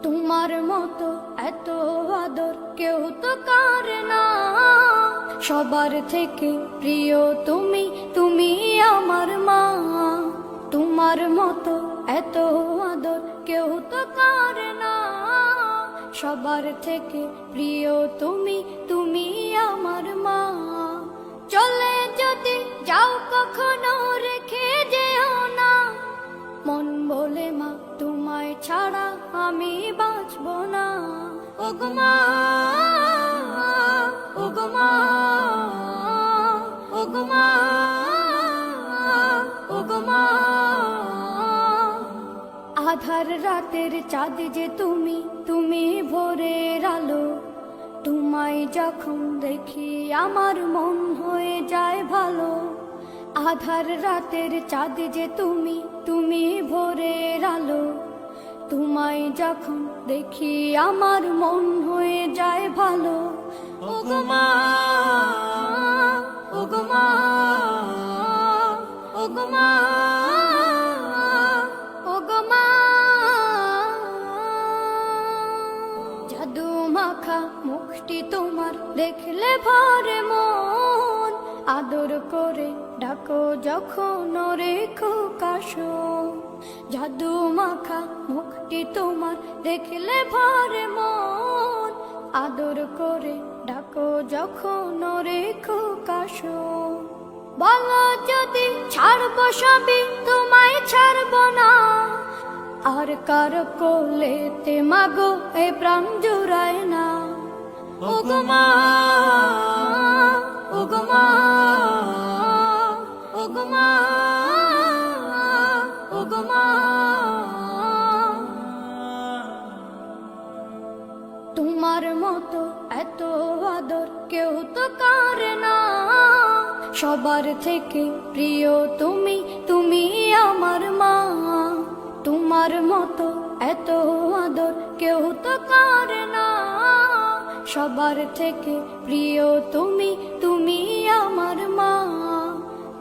তোমার মতো এত আদর কেউ তো করে না, সবার থেকে প্রিয় তুমি, তুমি আমার মা। তোমার মতো এত আদর কেউ তো করে না, সবার থেকে প্রিয় তুমি, তুমি আমার মা। চলে যদি যাও কখনো রেখে যেও না, মন বলে মা তোমায় ছাড়া আমি বাঁচব না। ওগো মা, ওগো মা, ওগো মা, ওগো মা। আধার রাতের চাঁদ যে তুমি, তুমি ভোরের আলো। তোমায় যখন দেখি আমার মন হয়ে যায় ভালো। আধার রাতের চাঁদ যে তুমি, তুমি ভোরের আলো। তোমায় যখন দেখি আমার মন হয়ে যায় ভালো। ওগো মা, ওগো মা, ওগো মা, ওগো মা। জাদু মাখা মুখটি তোমার দেখলে ভরে মন, আদর করে ডাকো যখন রেখো কাশো। জাদু মাখা মুখটি তোমার দেখলে ভরে মন, আদর করে ডাকো যখন রেখো কাশো। বলো যদি ছাড়বো সবই তোমায় ছাড়বো না, আর কার কোলেতে মাগো এ প্রাণ জুড়ায় না। ওগো মা, ওগো মা, ওগো মা, ওগো মা। তোমার মতো এত আদর কেউ তো করে না, সবার থেকে প্রিয় তুমি, তুমি আমার মা। তোমার মতো এত আদর কেউ তো করে না, সবার থেকে প্রিয় তুমি, তুমি আমার মা।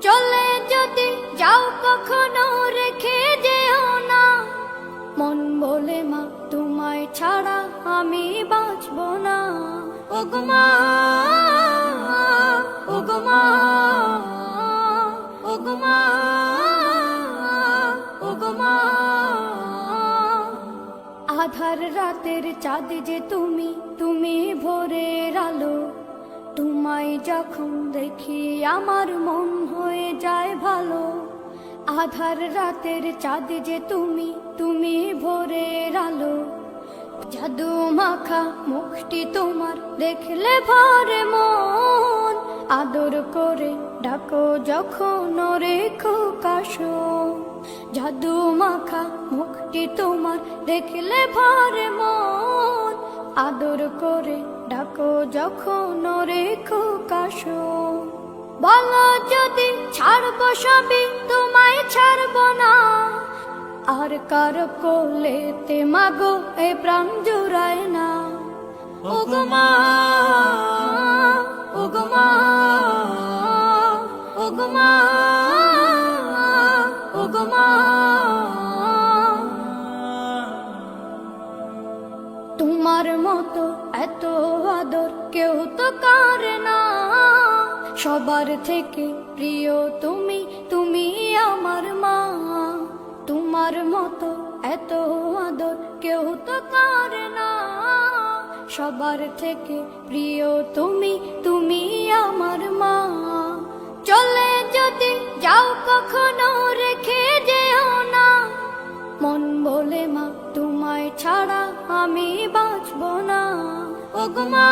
চলে যদি যাও কখনো রেখে যেও না, মন বলে মা তোমায় ছাড়া আমি বাঁচব না। ওগো মা, ওগো মা, ওগো মা, ওগো মা। আধার রাতের চাঁদ যে তুমি, তুমি ভোরের আলো। তোমায় যখন দেখি আমার মন হয়ে যায় ভালো। আধার রাতের চাঁদ যে তুমি, তুমি ভোরের আলো। জাদু মাখা মুখটি তোমার দেখলে ভরে মন, আদর করে ডাকো যখন রেখো কাশো। জাদু মাখা মুখটি তোমার দেখলে ভরে মন, আদর করে ডাকো যখন রেখো কাশো। বলো যদি ছাড়বো সবই তোমায় ছাড়বো না, আর কার কোলেতে মাগো এ প্রাণ জুড়ায় না। ওগো মা, ওগো মা, ওগো মা, ওগো মা। তোমার মতো এত আদর কেউ তো করে না, সবার থেকে প্রিয় তুমি, তুমি আমার মা। তোমার মতো এত আদর কেউ তো করে না, সবার থেকে প্রিয় তুমি, তুমি আমার মা। চলে যদি যাও কখনো রেখে যেও না, মন বলে মা তোমায় ছাড়া আমি বাঁচব না। ওগো মা।